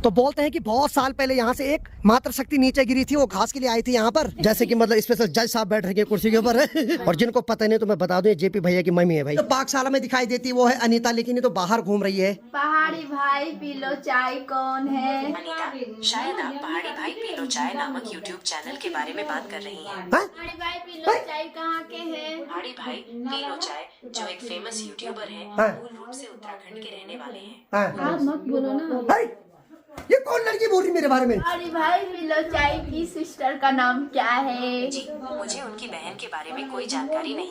तो बोलते हैं कि बहुत साल पहले यहाँ से एक मातृ शक्ति नीचे गिरी थी, वो घास के लिए आई थी यहाँ पर, जैसे कि मतलब स्पेशल जज साहब बैठ रहे कुर्सी के ऊपर और जिनको पता नहीं तो मैं बता दूं, जेपी भैया की मम्मी है भाई। तो पाकशाला में दिखाई देती है वो है अनीता, लेकिन ये तो बाहर घूम रही है। पहाड़ी भाई पी लो चाय कौन है? अनीता, शायद आप पहाड़ी भाई पी लो चाय नामक YouTube चैनल के बारे में बात कर रही हैं। पहाड़ी भाई पी लो चाय कहाँ के हैं? पहाड़ी भाई पी लो चाय जो एक फेमस यूट्यूबर हैं, मूल रूप से उत्तराखंड के रहने वाले हैं। आप मत बोलो ना। भाई ये कौन लड़की बोल रही मेरे बारे में? पहाड़ी भाई पी लो चाय की सिस्टर का नाम क्या है? जी, मुझे उनकी बहन के बारे में कोई जानकारी नहीं।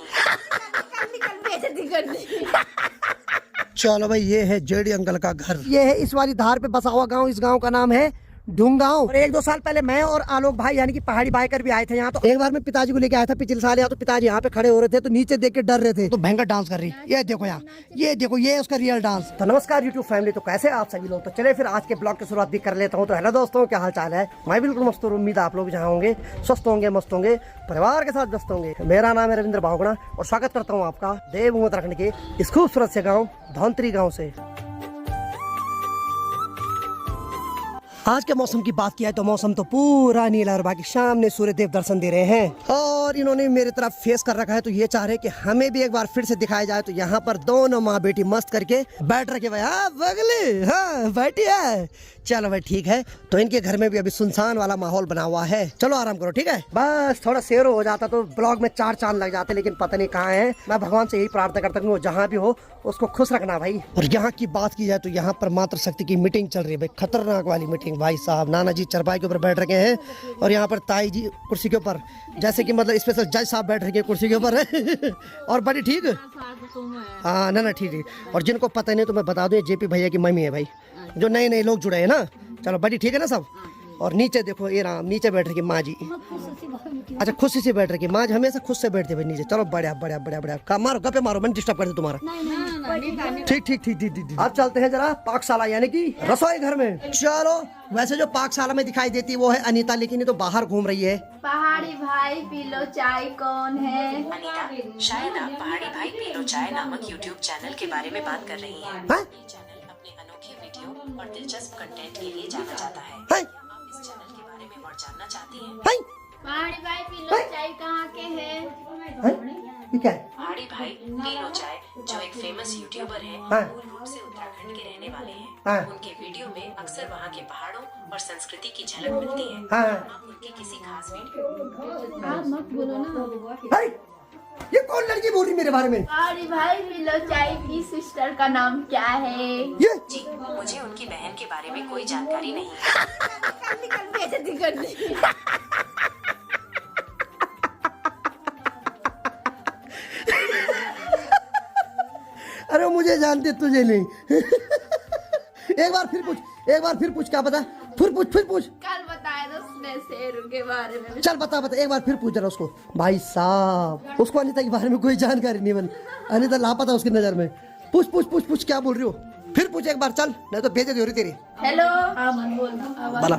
चलो भाई, ये है जेडी अंकल का घर। ये है इस वाली धार पे बसा हुआ गांव। इस गांव का नाम है ढूंगांव। और 1-2 साल पहले मैं और आलोक भाई यानी कि पहाड़ी बाइकर भी आए थे यहाँ। तो एक बार मैं पिताजी को लेके आया था पिछले साल यहाँ। तो पिताजी यहाँ पे खड़े हो रहे थे, तो नीचे देख के डर रहे थे। तो भयंकर डांस कर रही, ये देखो यहाँ, ये देखो, ये उसका रियल डांस। तो नमस्कार यूट्यूब फैमिली, तो कैसे आप सभी लोग? तो चले फिर आज के ब्लॉग की शुरुआत भी कर लेता हूँ। तो हेलो दोस्तों, क्या हाल चाल है? मैं बिल्कुल मस्त हूँ। उम्मीद आप लोग जहाँ होंगे स्वस्थ होंगे, मस्त होंगे, परिवार के साथ व्यस्त होंगे। मेरा नाम है रविंद्र भावगुणा और स्वागत करता हूँ आपका देवभूमि उत्तराखंड के इस खूबसूरत से गाँव धौंतरी गाँव से। आज के मौसम की बात किया है तो मौसम तो पूरा नीला और बाकी सामने सूर्य देव दर्शन दे रहे हैं और इन्होंने मेरे तरफ फेस कर रखा है। तो ये चाह रहे कि हमें भी एक बार फिर से दिखाया जाए। तो यहाँ पर दोनों माँ बेटी मस्त करके बैठ रखे भाई। हाँ बगले, हाँ बैठी है। चलो भाई ठीक है। तो इनके घर में भी अभी सुनसान वाला माहौल बना हुआ है। चलो आराम करो, ठीक है। बस थोड़ा शेर हो जाता तो ब्लॉग में 4 चांद लग जाते, लेकिन पता नहीं कहाँ है। मैं भगवान से यही प्रार्थना करता हूँ वो जहाँ भी हो उसको खुश रखना भाई। और यहाँ की बात की जाए तो यहाँ पर मातृ शक्ति की मीटिंग चल रही है भाई, खतरनाक वाली मीटिंग भाई साहब। नाना जी चरपाई के ऊपर बैठ रखे हैं और यहाँ पर ताई जी कुर्सी के ऊपर, जैसे कि मतलब स्पेशल जज साहब बैठ रखे कुर्सी के ऊपर और बड़ी ठीक, हाँ ना ठीक। और जिनको पता नहीं तो मैं बता दूं, जेपी भैया की मम्मी है भाई, जो नए नए लोग जुड़े हैं ना। चलो बड़ी ठीक है ना सब। और नीचे देखो, ये राम नीचे बैठ रही माँ जी। अच्छा खुशी से बैठ रही माँ जी, हमेशा खुद से बैठते भाई नीचे। चलो बढ़िया बढ़िया बढ़िया बढ़िया, मारो गप्पे मारो, मैंने डिस्टर्ब कर दिया तुम्हारा। ठीक ठीक ठीक ठीक। अब चलते हैं जरा पाकशाला यानी कि रसोई घर में। चलो वैसे जो पाकशाला में दिखाई देती है वो है अनीता, लेकिन ये तो बाहर घूम रही है। पहाड़ी भाई पी लो चाय कौन है? अनीता, शायद आप पहाड़ी भाई पी लो चाय नामक YouTube चैनल के बारे में बात कर रही हैं। ये चैनल अपने अनोखे वीडियो और दिलचस्प कंटेंट के लिए जाना जाता है। आप इस चैनल के बारे में और जानना चाहती हैं? पहाड़ी भाई पी लो चाय कहाँ के हैं? क्या है? पहाड़ी भाई पी लो चाय जो एक फेमस यूट्यूबर हैं, मूल रूप से उत्तराखंड के रहने वाले हैं। उनके वीडियो में अक्सर वहाँ के पहाड़ों और संस्कृति की झलक मिलती है। आप उनके किसी खास वीडियो। आप मत बोलो ना। भाई ये कौन लड़की बोल रही मेरे बारे में? पहाड़ी भाई पी लो चाय की सिस्टर का नाम क्या है? ये जी, मुझे उनकी बहन के बारे में कोई जानकारी नहीं। अरे मुझे जानते तुझे नहीं। एक बार फिर पूछ, क्या पता? फिर पूछ। कल बताया था उसने शेर के बारे में। चल बता एक बार फिर पूछ जरा उसको। भाई साहब उसको अनीता के बारे में कोई जानकारी नहीं बन, अनीता लापता उसकी नजर में। पूछ क्या बोल रही हो? फिर पूछ एक बार, चल नहीं तो बेइज्जती हो रही तेरी। हेलो बोल।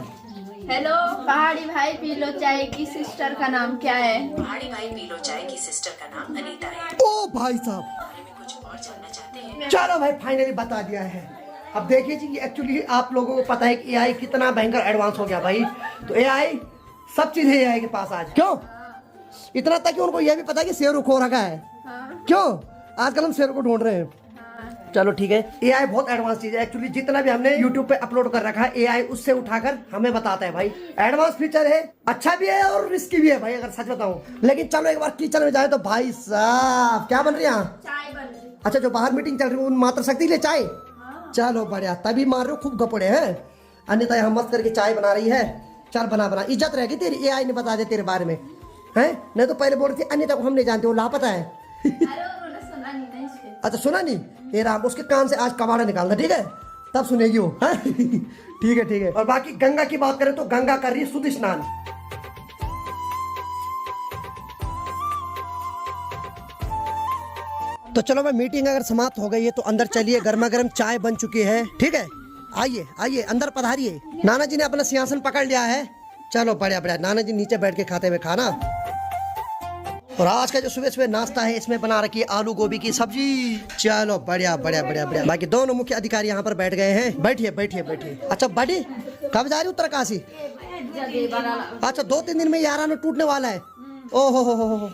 हेलो, पहाड़ी भाई पी लो चाय की सिस्टर का नाम क्या है? पहाड़ी भाई पी लो चाय की सिस्टर का नाम अनीता है। ओ भाई साहब, बारे में कुछ और जानना चाहते हैं? चलो भाई फाइनली बता दिया है। अब देखिए जी, एक्चुअली आप लोगों को पता है कि एआई कितना भयंकर एडवांस हो गया भाई। तो एआई सब चीज है एआई के पास आज। क्यों इतना तक कि उनको यह भी पता है कि शेर खो रखा है। क्यों आजकल हम शेर को ढूंढ रहे हैं। चलो ठीक है, एआई बहुत एडवांस चीज है। एक्चुअली जितना भी हमने यूट्यूब पे अपलोड कर रखा है एआई उससे उठाकर हमें बताता है भाई। एडवांस फीचर है, अच्छा भी है और रिस्की भी है भाई, अगर सच बताऊं। लेकिन चलो एक बार किचन में जाए तो भाई साहब क्या बन रही है? चाय बन रही। अच्छा जो बाहर मीटिंग चल रही है उन मात्र शक्ति ले चाय। चलो बढ़िया, तभी मार रहे हो खूब गपड़े हैं। अन्यथा यहाँ मस्त करके चाय बना रही है। चल बना, इज्जत रहेगी तेरी। एआई ने बता दे तेरे बारे में है, नहीं तो पहले बोल रही थी अन्यथा को हम नहीं जानते, वो लापता है। सुना नहीं इसके। अच्छा सुना नहीं? ये राम उसके कान से आज कबाड़ा निकालना, ठीक है, तब सुनेगी वो। ठीक है। और बाकी गंगा की बात करें तो गंगा कर रही है शुद्ध स्नान। तो चलो भाई मीटिंग अगर समाप्त हो गई है तो अंदर चलिए, गर्मा गर्म चाय बन चुकी है। ठीक है, आइए अंदर पधारिए। नाना जी ने अपना सिंहासन पकड़ लिया है। चलो बढ़िया, नाना जी नीचे बैठ के खाते हुए खाना। और आज का जो सुबह सुबह नाश्ता है इसमें बना रखी है आलू गोभी की सब्जी। चलो बढ़िया बढ़िया बढ़िया बढ़िया। बाकी दोनों मुख्य अधिकारी यहाँ पर बैठ गए हैं। बैठिए बैठिए बैठिए। अच्छा बड़ी कब जा रही उत्तरकाशी? अच्छा 2-3 दिन में याराना टूटने वाला है। ओहो हो।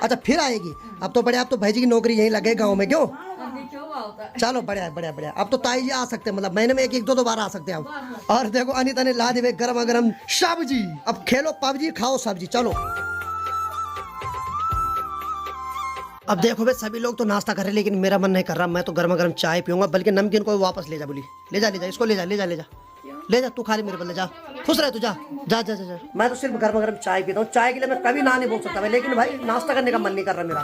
अच्छा फिर आएगी। अब तो बढ़िया, अब तो भाई जी की नौकरी यहीं लगे गाँव में, क्यों? चलो बढ़िया बढ़िया बढ़िया। अब तो ताई जी आ सकते हैं, मतलब महीने में 1-2 बार आ सकते हैं अब। और देखो अनीता ने ला दी गरम गरम सब्जी। अब खेलो पबजी, खाओ सब्जी। चलो अब देखो भाई सभी लोग तो नाश्ता कर रहे हैं, लेकिन मेरा मन नहीं कर रहा। मैं तो गर्मा गर्म चाय पीऊंगा, बल्कि नमकीन को वापस ले जा। बोली ले जा इसको ले जा तू खाली मेरे बल्ले जा। खुश रहे तू, जा जा जा जा। मैं तो सिर्फ गर्मा गर्म चाय पीता हूँ। चाय के लिए मैं कभी ना नहीं बोल सकता भाई, लेकिन भाई नाश्ता करने का मन नहीं कर रहा मेरा।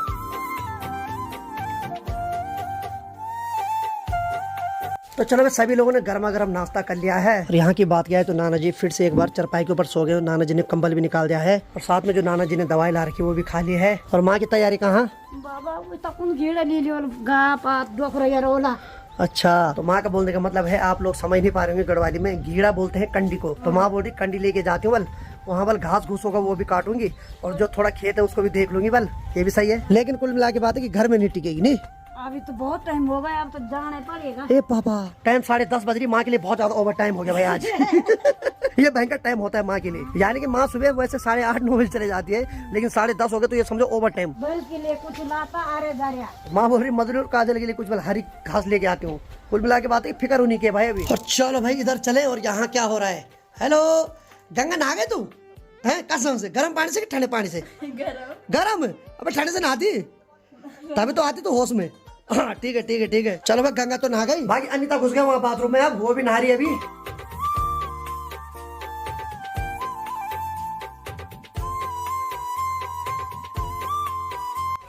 तो चलो भाई सभी लोगों ने गर्मा गर्म नाश्ता कर लिया है। और यहाँ की बात किया है तो नाना जी फिर से एक बार चरपाई के ऊपर सो गए। नाना जी ने कंबल भी निकाल दिया है, और साथ में जो नाना जी ने दवाई ला रखी वो भी खा ली है। और माँ की तैयारी कहाँ? अच्छा, तो माँ का बोलने का मतलब है आप लोग समझ नहीं पा रहे होंगे, गढ़वाली में गीड़ा बोलते हैं कंडी को। तो माँ बोल रही कंडी लेके जाती हूँ बल, वहाँ बल घास घूस होगा वो भी काटूंगी, और जो थोड़ा खेत है उसको भी देख लूंगी बल। ये भी सही है, लेकिन कुल मिला के बात है कि घर में नहीं टिकेगी। नहीं अभी तो बहुत टाइम हो गया, अब तो जाना पड़ेगा। ए पापा टाइम 10:30 बज रही। माँ के लिए बहुत ज्यादा ओवर टाइम हो गया भाई आज। ये भयंकर टाइम होता है माँ के लिए। यानी कि माँ सुबह वैसे 8:30-9 बजे चले जाती है, लेकिन 10:30 हो गए तो ये समझो ओवर टाइम। बैल के लिए कुछ लाता अरे दरिया। माँ बोल रही मधुर काजल के लिए कुछ हरी घास लेके आती हूँ। कुल मिला के बात है फिक्र होनी के भाई अभी। और चलो भाई इधर चले। और यहाँ क्या हो रहा है? हेलो गंगा नहा गए तू? है कसम से? गर्म पानी से कि ठंडे पानी से? गर्म। अब ठंडे से नहाती तभी तो आती तो होश में। हाँ ठीक है ठीक है ठीक है। चलो भाई गंगा तो नहा गई। बाकी अनीता घुस गया वहाँ बाथरूम में, अब वो भी नहा रही है अभी।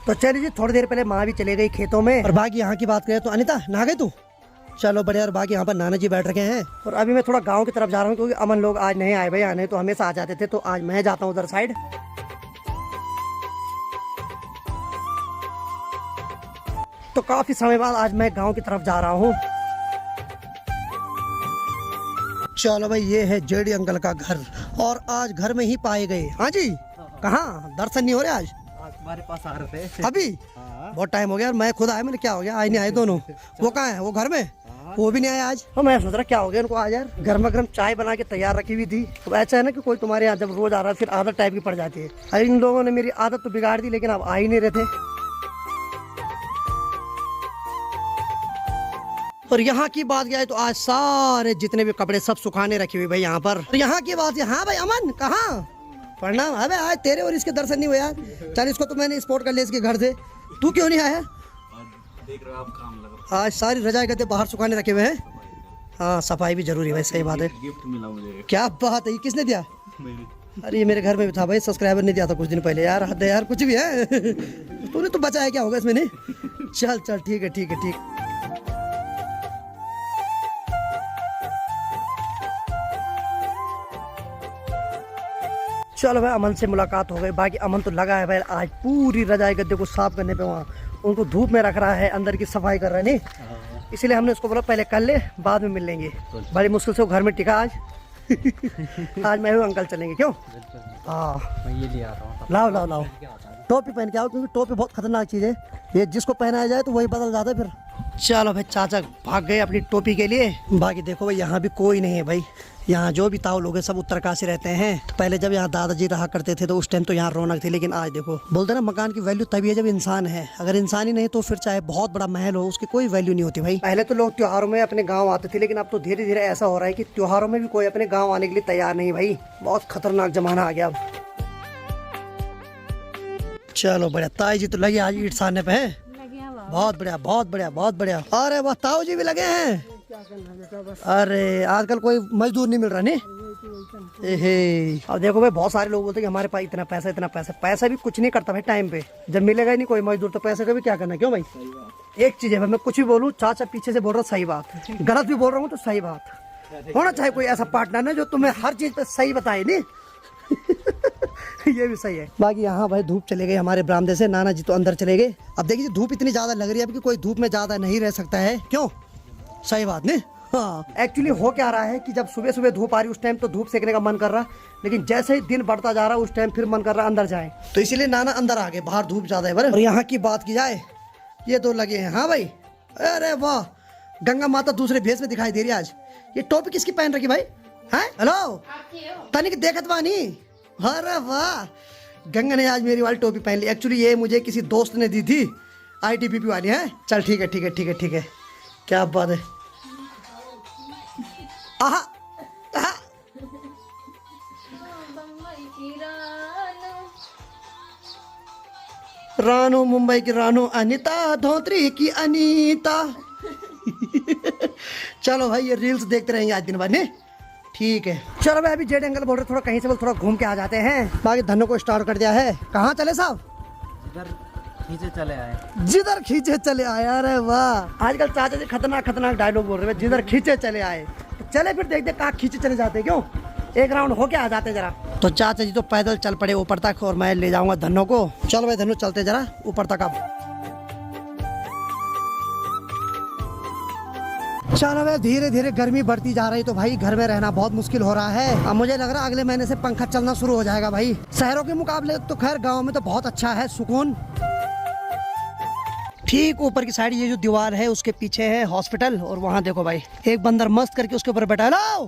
तो चलिए जी थोड़ी देर पहले माँ भी चले गई खेतों में। और बाकी यहाँ की बात करें तो अनीता नहा गई तू? चलो बढ़िया। और बाकी यहाँ पर नाना जी बैठ रखे हैं। और अभी मैं थोड़ा गांव की तरफ जा रहा हूँ, क्योंकि अमन लोग आज नहीं आए भाई। आने तो हमेशा आ जाते थे, तो आज मैं जाता हूँ उधर साइड। तो काफी समय बाद आज मैं गांव की तरफ जा रहा हूँ। चलो भाई ये है जेडी अंकल का घर, और आज घर में ही पाए गए। हाँ जी कहाँ दर्शन नहीं हो रहे आज? हमारे पास आ रहे थे अभी। बहुत टाइम हो गया, और मैं खुद आया। मैंने क्या हो गया आज नहीं आए दोनों? वो कहाँ है? वो घर में? वो भी नहीं आया आज। तो मैं सोच रहा क्या हो गया उनको आज यार। गर्मा गर्म चाय बना के तैयार रखी हुई थी। तो ऐसा है ना कि कोई तुम्हारे यहाँ जब रोज आ रहा है फिर आदत टाइप की पड़ जाती है। इन लोगों ने मेरी आदत तो बिगाड़ दी, लेकिन अब आ ही नहीं रहे थे। और यहाँ की बात क्या है तो आज सारे जितने भी कपड़े सब सुखाने रखे हुए भाई यहाँ पर। और यहाँ की बात है, हाँ भाई अमन कहाँ? प्रणाम। अबे आज तेरे और इसके दर्शन नहीं हुए यार। चल इसको तो मैंने स्पॉट कर लिया इसके घर से, तू क्यों नहीं आया? देख रहे हो आप काम लगा। आज सारी रजाई गद्दे बाहर सुखाने रखे हुए हैं। हाँ सफाई भी जरूरी है, सही बात है। गिफ्ट मिला मुझे। क्या बात है, ये किसने दिया? अरे ये मेरे घर में भी था भाई, सब्सक्राइबर ने दिया था कुछ दिन पहले। यार हद है यार, कुछ भी है। तूने तो बचाया क्या होगा इसमें? नहीं चल चल ठीक है ठीक है ठीक। चलो भाई अमन से मुलाकात हो गई। बाकी अमन तो लगा है भाई आज पूरी रजाई गद्दे को साफ करने पे। वहाँ उनको धूप में रख रहा है, अंदर की सफाई कर रहा है। नहीं इसलिए हमने उसको बोला पहले कर ले, बाद में मिल लेंगे। बड़ी मुश्किल से वो घर में टिका आज। आज मैं अंकल चलेंगे क्यों? हाँ मैं ये ले आ रहा हूँ। लाओ लाओ लाओ टोपी पहन के आओ, क्योंकि टोपी बहुत खतरनाक चीज़ है। ये जिसको पहनाया जाए तो वही बदल जाता है फिर। चलो भाई चाचा भाग गए अपनी टोपी के लिए। बाकी देखो भाई यहाँ भी कोई नहीं है भाई। यहाँ जो भी ताऊ लोग हैं सब उत्तरकाशी रहते हैं। पहले जब यहाँ दादाजी रहा करते थे तो उस टाइम तो यहाँ रौनक थी, लेकिन आज देखो बोलते ना मकान की वैल्यू तभी है जब इंसान है। अगर इंसान ही नहीं तो फिर चाहे बहुत बड़ा महल हो उसकी कोई वैल्यू नहीं होती भाई। पहले तो लोग त्योहारों में अपने गाँव आते थे, लेकिन अब तो धीरे धीरे ऐसा हो रहा है कि त्योहारों में भी कोई अपने गाँव आने के लिए तैयार नहीं भाई। बहुत खतरनाक जमाना आ गया अब। चलो बढ़िया, ताई जी तो लगे आज ईट सारने पे हैं। बहुत बढ़िया बहुत बढ़िया बहुत बढ़िया। अरे वाह ताऊ जी भी लगे हैं। अरे आजकल कोई मजदूर नहीं मिल रहा नहीं। अब देखो भाई बहुत सारे लोग बोलते हैं कि हमारे पास इतना पैसा इतना पैसा। पैसा भी कुछ नहीं करता भाई टाइम पे। जब मिलेगा ही नहीं कोई मजदूर तो पैसे का भी क्या करना, क्यों भाई? एक चीज है भाई, मैं कुछ भी बोलूँ चाचा पीछे से बोल रहा सही बात, गलत भी बोल रहा हूँ तो सही बात होना चाहिए। कोई ऐसा पार्टनर ना जो तुम्हें हर चीज पे सही बताए नहीं। ये भी सही है। बाकी यहाँ भाई धूप चले गए हमारे बरामदे से। नाना जी तो अंदर चले गए। अब देखिए धूप इतनी ज्यादा लग रही है अब कि कोई धूप में ज्यादा नहीं रह सकता है, क्यों? सही बात नहीं। हाँ एक्चुअली हो क्या रहा है कि जब सुबह सुबह धूप आ रही उस टाइम तो धूप सेकने का मन कर रहा, लेकिन जैसे ही दिन बढ़ता जा रहा उस टाइम फिर मन कर रहा अंदर जाए, तो इसीलिए नाना अंदर आ गए, बाहर धूप ज्यादा है बड़े। और यहाँ की बात की जाए ये तो लगे हैं। हाँ भाई, अरे वाह, गंगा माता दूसरे भेष में दिखाई दे रही है आज। ये टोपी किसकी पहन रखी भाई? है हेलो तनिक देखत बानी। अरे वाह, गंगा ने आज मेरी वाली टोपी पहन ली। एक्चुअली ये मुझे किसी दोस्त ने दी थी, ITBP वाली है। चल ठीक है ठीक है ठीक है ठीक है, क्या बात है। आहा आहा रानो मुंबई की रानो अनीता, धोत्री की अनीता। चलो भाई ये रील्स देखते रहेंगे आज दिन भर ने। ठीक है चलो भाई, अभी जेड एंगल बोल रहे थोड़ा कहीं से बोल थोड़ा घूम के आ जाते हैं। बाकी धनों को स्टार्ट कर दिया है। कहाँ चले साहब? इधर खींचे चले आए। जिधर खींचे चले आए। अरे वाह, आजकल चाचा जी खतरनाक खतरनाक डायलॉग बोल रहे हैं, जिधर खींचे चले आए। तो चले फिर देखते कहाँ खींचे चले जाते, क्यों एक राउंड होके आ जाते जरा। तो चाचा जी तो पैदल चल पड़े ऊपर तक और मैं ले जाऊंगा धनों को। चलो भाई धनो चलते जरा ऊपर तक। अब चलो भाई, धीरे धीरे गर्मी बढ़ती जा रही, तो भाई घर में रहना बहुत मुश्किल हो रहा है। अब मुझे लग रहा है अगले महीने से पंखा चलना शुरू हो जाएगा भाई। शहरों के मुकाबले तो खैर गांव में तो बहुत अच्छा है सुकून। ठीक ऊपर की साइड ये जो दीवार है उसके पीछे है हॉस्पिटल, और वहाँ देखो भाई एक बंदर मस्त करके उसके ऊपर बैठा है। लो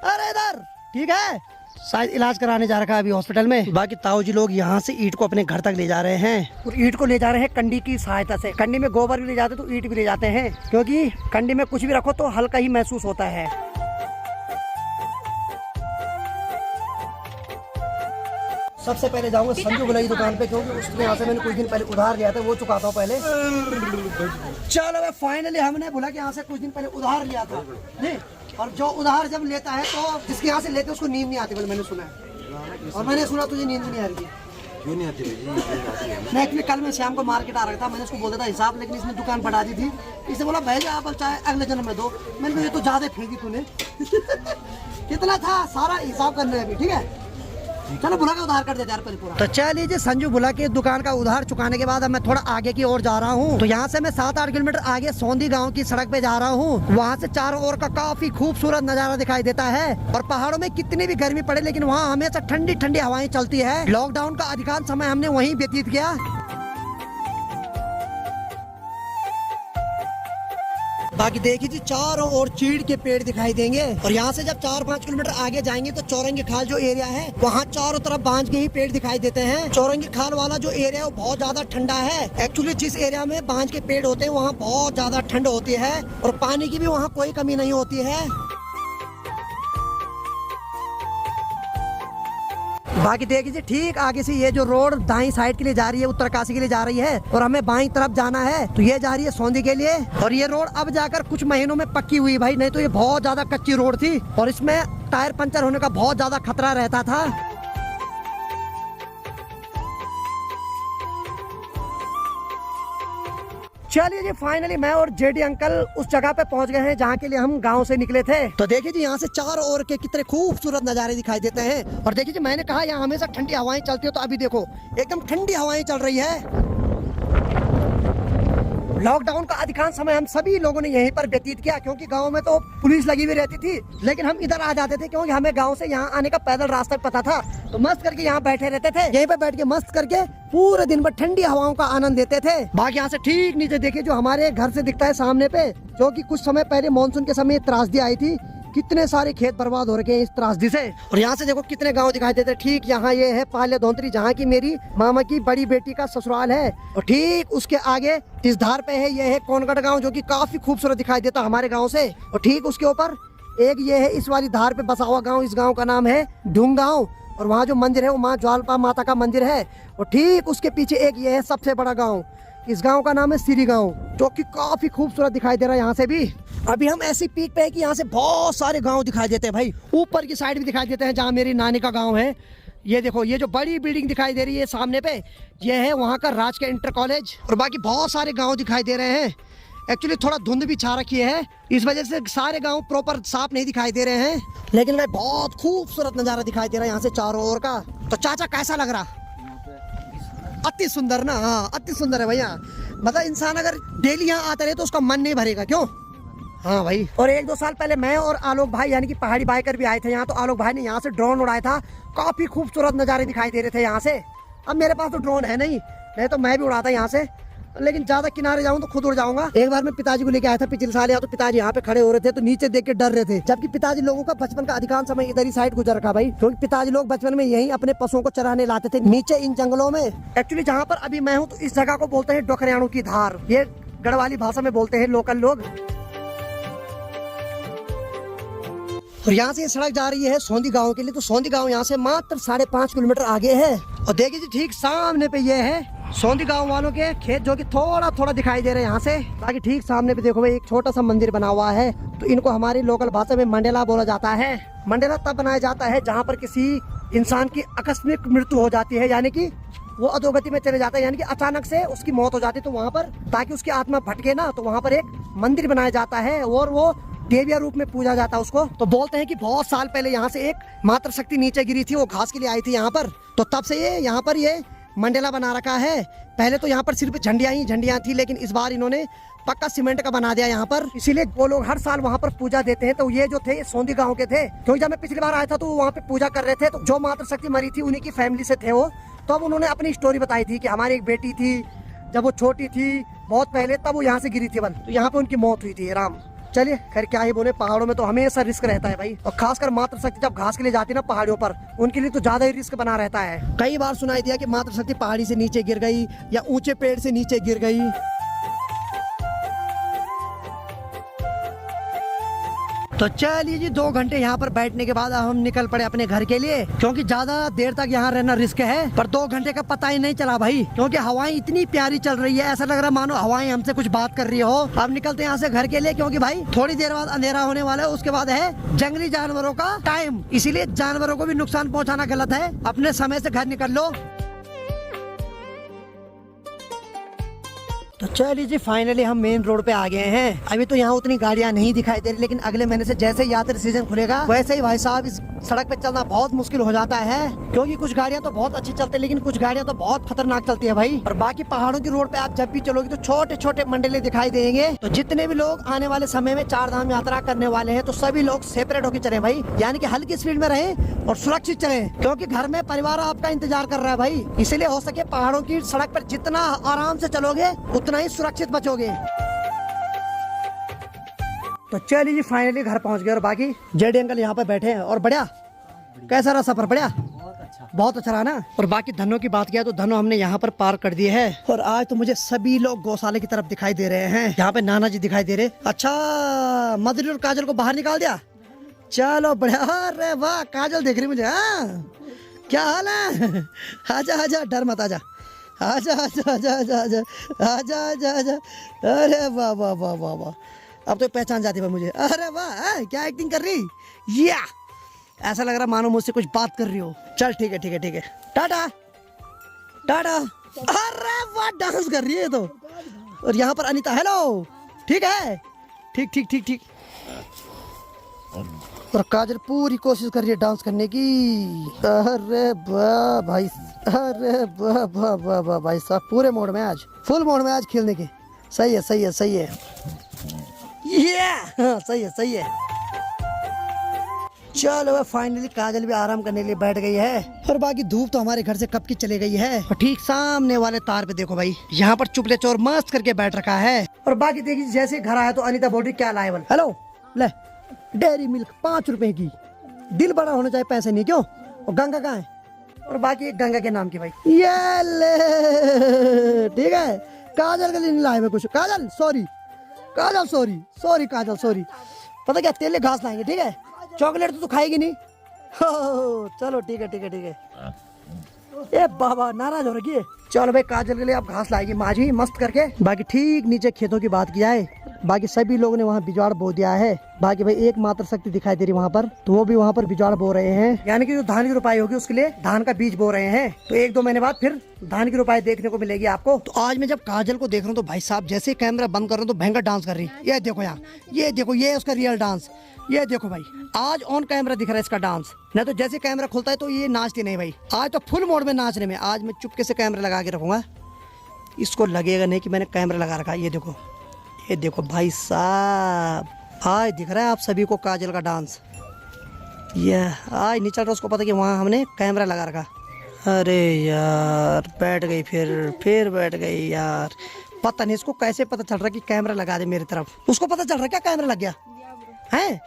अरे इधर ठीक है, शायद इलाज कराने जा रखा है अभी हॉस्पिटल में। बाकी ताऊ जी लोग यहाँ से ईंट को अपने घर तक ले जा रहे हैं, और ईंट को ले जा रहे हैं कंडी की सहायता से। कंडी में गोबर भी ले जाते तो ईंट भी ले जाते हैं, क्योंकि कंडी में कुछ भी रखो तो हल्का ही महसूस होता है। सबसे पहले जाऊंगा संजू गुला की दुकान पे, क्योंकि उसके यहाँ से मैंने कुछ दिन पहले उधार लिया था, वो चुकाता हूँ पहले। चलो भाई फाइनली हमने बोला कि यहाँ से कुछ दिन पहले उधार लिया था नहीं, और जो उधार जब लेता है तो जिसके यहाँ से लेते उसको नींद नहीं आती, बोले मैंने सुना है। और मैंने सुना तुझे नींद नहीं आ रही है। क्यों नहीं आती? मैं एक्चुअली कल मैं शाम को मार्केट आ रहा था, मैंने उसको बोला था हिसाब, लेकिन इसने दुकान बढ़ा दी थी। इसने बोला भाई आप चाहे अगले जन्म में दो। मैंने कहा ये तो ज्यादा फेंकी तूने। कितना था सारा हिसाब करना है अभी, ठीक है। चलो बुला के उधार कर देते यार पूरा। तो चलिए जी, संजू बुला के दुकान का उधार चुकाने के बाद अब मैं थोड़ा आगे की ओर जा रहा हूँ। तो यहाँ से मैं 7-8 किलोमीटर आगे सौंदी गांव की सड़क पे जा रहा हूँ। वहाँ से चारों ओर का काफी खूबसूरत नजारा दिखाई देता है, और पहाड़ों में कितनी भी गर्मी पड़े लेकिन वहाँ हमेशा ठंडी ठंडी हवाएं चलती है। लॉकडाउन का अधिकांश समय हमने वहीं व्यतीत किया। बाकी देखिए जी चारों ओर चीड़ के पेड़ दिखाई देंगे, और यहाँ से जब 4-5 किलोमीटर आगे जाएंगे तो चौरंगी खाल जो एरिया है वहाँ चारों तरफ बांज के ही पेड़ दिखाई देते हैं। चौरंगी खाल वाला जो एरिया है वो बहुत ज्यादा ठंडा है। एक्चुअली जिस एरिया में बांज के पेड़ होते हैं वहाँ बहुत ज्यादा ठंड होती है, और पानी की भी वहाँ कोई कमी नहीं होती है। बाकी देखिए ठीक आगे से ये जो रोड दाईं साइड के लिए जा रही है, उत्तरकाशी के लिए जा रही है, और हमें बाईं तरफ जाना है, तो ये जा रही है सौंदी के लिए। और ये रोड अब जाकर कुछ महीनों में पक्की हुई भाई, नहीं तो ये बहुत ज्यादा कच्ची रोड थी, और इसमें टायर पंचर होने का बहुत ज्यादा खतरा रहता था। चलिए जी फाइनली मैं और जेडी अंकल उस जगह पे पहुंच गए हैं जहाँ के लिए हम गांव से निकले थे। तो देखिए जी यहाँ से चारों ओर के कितने खूबसूरत नजारे दिखाई देते हैं, और देखिए जी मैंने कहा यहाँ हमेशा ठंडी हवाएं चलती है, तो अभी देखो एकदम ठंडी हवाएं चल रही है। लॉकडाउन का अधिकांश समय हम सभी लोगों ने यहीं पर व्यतीत किया, क्योंकि गांव में तो पुलिस लगी हुई रहती थी, लेकिन हम इधर आ जाते थे क्योंकि हमें गांव से यहाँ आने का पैदल रास्ता पता था। तो मस्त करके यहाँ बैठे रहते थे, यहीं पे बैठ के मस्त करके पूरे दिन भर ठंडी हवाओं का आनंद लेते थे। बाकी यहाँ से ठीक नीचे देखिए जो हमारे घर से दिखता है सामने पे, जो कि कुछ समय पहले मानसून के समय त्रासदी आई थी, कितने सारे खेत बर्बाद हो रखे हैं इस त्रासदी से। और यहाँ से देखो कितने गांव दिखाई देते हैं। ठीक यहाँ ये है पाले धोंतरी, जहाँ की मेरी मामा की बड़ी बेटी का ससुराल है, और ठीक उसके आगे इस धार पे है ये है कोनगढ़ गांव, जो कि काफी खूबसूरत दिखाई देता हमारे गांव से। और ठीक उसके ऊपर एक ये है इस वाली धार पे बसा हुआ गाँव, इस गाँव का नाम है ढूंग गाँव, और वहाँ जो मंदिर है वो माँ ज्वालपा माता का मंदिर है। और ठीक उसके पीछे एक ये है सबसे बड़ा गाँव, इस गांव का नाम है सिरी गांव, जो कि काफी खूबसूरत दिखाई दे रहा है यहाँ से भी। अभी हम ऐसी पीक पे है कि यहाँ से बहुत सारे गांव दिखाई देते हैं भाई, ऊपर की साइड भी दिखाई देते हैं जहाँ मेरी नानी का गांव है। ये देखो ये जो बड़ी बिल्डिंग दिखाई दे रही है सामने पे, ये है वहाँ का राज के इंटर कॉलेज, और बाकी बहुत सारे गाँव दिखाई दे रहे हैं। एक्चुअली थोड़ा धुंध भी छा रखी है, इस वजह से सारे गांव प्रॉपर साफ नहीं दिखाई दे रहे हैं, लेकिन भाई बहुत खूबसूरत नजारा दिखाई दे रहा है यहाँ से चारों ओर का। तो चाचा कैसा लग रहा? अति सुंदर ना? हाँ अति सुंदर है भैया। मतलब इंसान अगर डेली यहाँ आता रहे तो उसका मन नहीं भरेगा, क्यों? हाँ भाई, और 1-2 साल पहले मैं और आलोक भाई यानी कि पहाड़ी बाइकर भी आए थे यहाँ। तो आलोक भाई ने यहाँ से ड्रोन उड़ाया था, काफी खूबसूरत नज़ारे दिखाई दे रहे थे यहाँ से। अब मेरे पास तो ड्रोन है नहीं तो मैं भी उड़ाता यहाँ से, लेकिन ज्यादा किनारे जाऊँ तो खुद उड़ जाऊंगा। एक बार मैं पिताजी को लेके आया था पिछले साल, या तो पिताजी यहाँ पे खड़े हो रहे थे तो नीचे देख के डर रहे थे, जबकि पिताजी लोगों का बचपन का अधिकांश समय इधर ही साइड गुजर रखा भाई, क्योंकि पिताजी लोग बचपन में यही अपने पशुओं को चराने लाते थे नीचे इन जंगलों में। एक्चुअली जहाँ पर अभी मैं हूँ तो इस जगह को बोलते हैं डोकरियाणु की धार, ये गढ़वाली भाषा में बोलते हैं लोकल लोग। और यहाँ से ये सड़क जा रही है सोंदी गांव के लिए। तो सोंदी गांव यहाँ से मात्र 5.5 किलोमीटर आगे है। और देखिए जी ठीक सामने पे ये है सोंदी गांव वालों के खेत, जो कि थोड़ा थोड़ा दिखाई दे रहे हैं यहाँ से। बाकी ठीक सामने पे देखो भाई एक छोटा सा मंदिर बना हुआ है। तो इनको हमारी लोकल भाषा में मंडेला बोला जाता है। मंडेला तब बनाया जाता है जहाँ पर किसी इंसान की आकस्मिक मृत्यु हो जाती है, यानी कि वो अधोगति में चले जाता है, यानी कि अचानक से उसकी मौत हो जाती है। तो वहाँ पर ताकि उसकी आत्मा भटके ना, तो वहाँ पर एक मंदिर बनाया जाता है और वो देविया रूप में पूजा जाता है उसको। तो बोलते हैं कि बहुत साल पहले यहाँ से एक मातृ शक्ति नीचे गिरी थी, वो घास के लिए आई थी यहाँ पर। तो तब से ये यहाँ पर ये मंडेला बना रखा है। पहले तो यहाँ पर सिर्फ झंडियाँ थी, लेकिन इस बार इन्होंने पक्का सीमेंट का बना दिया यहाँ पर, इसीलिए वो लोग हर साल वहाँ पर पूजा देते हैं। तो ये जो थे सोंदी गांव के थे, क्योंकि जब मैं पिछली बार आया था तो वहाँ पे पूजा कर रहे थे। तो जो मातृ शक्ति मरी थी उन्हीं की फैमिली से थे वो। तो अब उन्होंने अपनी स्टोरी बताई थी कि हमारी एक बेटी थी, जब वो छोटी थी बहुत पहले, तब वो यहाँ से गिरी थी तो यहाँ पे उनकी मौत हुई थी। राम चलिए खैर क्या ही बोले, पहाड़ों में तो हमेशा रिस्क रहता है भाई, और खासकर मातृ शक्ति जब घास के लिए जाती है ना पहाड़ियों पर, उनके लिए तो ज्यादा ही रिस्क बना रहता है। कई बार सुनाई दिया कि मातृ शक्ति पहाड़ी से नीचे गिर गई या ऊंचे पेड़ से नीचे गिर गई। तो चलिए जी 2 घंटे यहाँ पर बैठने के बाद हम निकल पड़े अपने घर के लिए, क्योंकि ज्यादा देर तक यहाँ रहना रिस्क है। पर 2 घंटे का पता ही नहीं चला भाई, क्योंकि हवाएं इतनी प्यारी चल रही है, ऐसा लग रहा मानो हवाएं हमसे कुछ बात कर रही हो। अब निकलते हैं यहाँ से घर के लिए, क्योंकि भाई थोड़ी देर बाद अंधेरा होने वाला है, उसके बाद है जंगली जानवरों का टाइम, इसीलिए जानवरों को भी नुकसान पहुँचाना गलत है। अपने समय से घर निकल लो। तो चलिए जी फाइनली हम मेन रोड पे आ गए हैं। अभी तो यहाँ उतनी गाड़ियाँ नहीं दिखाई दे रही, लेकिन अगले महीने से जैसे यात्री सीजन खुलेगा वैसे ही भाई साहब इस सड़क पे चलना बहुत मुश्किल हो जाता है, क्योंकि कुछ गाड़ियाँ तो बहुत अच्छी चलती है लेकिन कुछ गाड़ियाँ तो बहुत खतरनाक चलती है भाई। और बाकी पहाड़ों की रोड पे आप जब भी चलोगे तो छोटे छोटे मंडले दिखाई देंगे। तो जितने भी लोग आने वाले समय में 4 धाम यात्रा करने वाले हैं तो सभी लोग सेपरेट होकर चले भाई, यानी कि हल्की स्पीड में रहे और सुरक्षित चले, क्योंकि घर में परिवार आपका इंतजार कर रहा है भाई। इसलिए हो सके पहाड़ों की सड़क पर जितना आराम से चलोगे उतना ही सुरक्षित बचोगे। तो चलिए जी फाइनली घर पहुंच गए और बाकी जेडी अंकल यहाँ पे बैठे हैं। और बढ़िया, कैसा रहा सफर? बढ़िया, बहुत अच्छा रहा ना। और बाकी धनों की बात किया तो धनों हमने यहाँ पर पार्क कर दिए है। और आज तो मुझे सभी लोग गौशाले की तरफ दिखाई दे रहे हैं। यहाँ पे नाना जी दिखाई दे रहे। अच्छा, मधुरी और काजल को बाहर निकाल दिया, चलो बढ़िया। अरे वाह, काजल देख रही मुझे। हाँ क्या हाल है? आजा आजा, डर मत, आजा आजा आजा आजा आजा आजा आजा आजा आजा। अरे वाह वाह वाह वाह वाह, अब तो पहचान जाती है मुझे। अरे वाह, क्या एक्टिंग कर रही, या ऐसा लग रहा मानो मुझसे कुछ बात कर रही हो। चल ठीक है ठीक है ठीक है, टाटा टाटा। अरे वाह, डांस कर रही है तो। और यहाँ पर अनीता, हेलो, ठीक है, ठीक ठीक ठीक ठीक। और काजल पूरी कोशिश कर रही है डांस करने की। अरे वाह भाई, अरे वाह वाह वाह वाह भाई साहब, पूरे मोड में आज, फुल मोड में आज खेलने के। सही है सही है सही है, ये सही है सही है। चलो फाइनली काजल भी आराम करने के लिए बैठ गई है। और बाकी धूप तो हमारे घर से कब की चले गई है। और ठीक सामने वाले तार पे देखो भाई, यहाँ पर चुपले चोर मस्त करके बैठ रखा है। और बाकी देखिए जैसे घर आया तो अनीता बोल रही क्या लाए बोल। हेलो, ले डेयरी मिल्क 5 रुपए की, दिल बड़ा होना चाहिए, पैसे नहीं, क्यों? और गंगा कहाँ है? और बाकी गंगा के नाम की भाई, ये ले, ठीक है। काजल के लिए नहीं लाए हुए कुछ। काजल सॉरी, काजल सॉरी सॉरी, काजल सॉरी। पता क्या, तेले घास लाएंगे, ठीक है। चॉकलेट तो तू खाएगी नहीं। हो चलो ठीक है ठीक है ठीक है। ए बाबा नाराज हो रही है। चलो भाई, काजल के लिए अब घास लाएगी माँ जी मस्त करके। बाकी ठीक नीचे खेतों की बात किया है, बाकी सभी लोगों ने वहाँ बिजवाड़ बो दिया है। बाकी भाई एक मात्र शक्ति दिखाई दे रही वहाँ पर, तो वो भी वहाँ पर बिजवाड़ बो रहे हैं, यानी कि जो धान की रुपाई होगी उसके लिए धान का बीज बो रहे हैं। तो 1-2 महीने बाद फिर धान की रुपाई देखने को मिलेगी आपको। तो आज मैं जब काजल को देख रहा हूँ तो भाई साहब जैसे कैमरा बंद कर रहा हूँ तो भयंकर डांस कर रही है। ये देखो यहाँ, ये देखो, ये उसका रियल डांस। ये देखो भाई, आज ऑन कैमरा दिख रहा है इसका डांस, नहीं तो जैसे कैमरा खुलता है तो ये नाचती नहीं भाई। आज तो फुल मोड में नाचने में। आज मैं चुपके से कैमरा लगा के रखूंगा, इसको लगेगा नहीं कि मैंने कैमरा लगा रखा। ये देखो भाई साहब, आज दिख रहा है आप सभी को काजल का डांस। यह आज नहीं चल रहा उसको पता कि वहाँ हमने कैमरा लगा रखा। अरे यार बैठ गई, फिर बैठ गई यार। पता नहीं इसको कैसे पता चल रहा कि कैमरा लगा दे मेरी तरफ। उसको पता चल रहा क्या कैमरा लग गया है?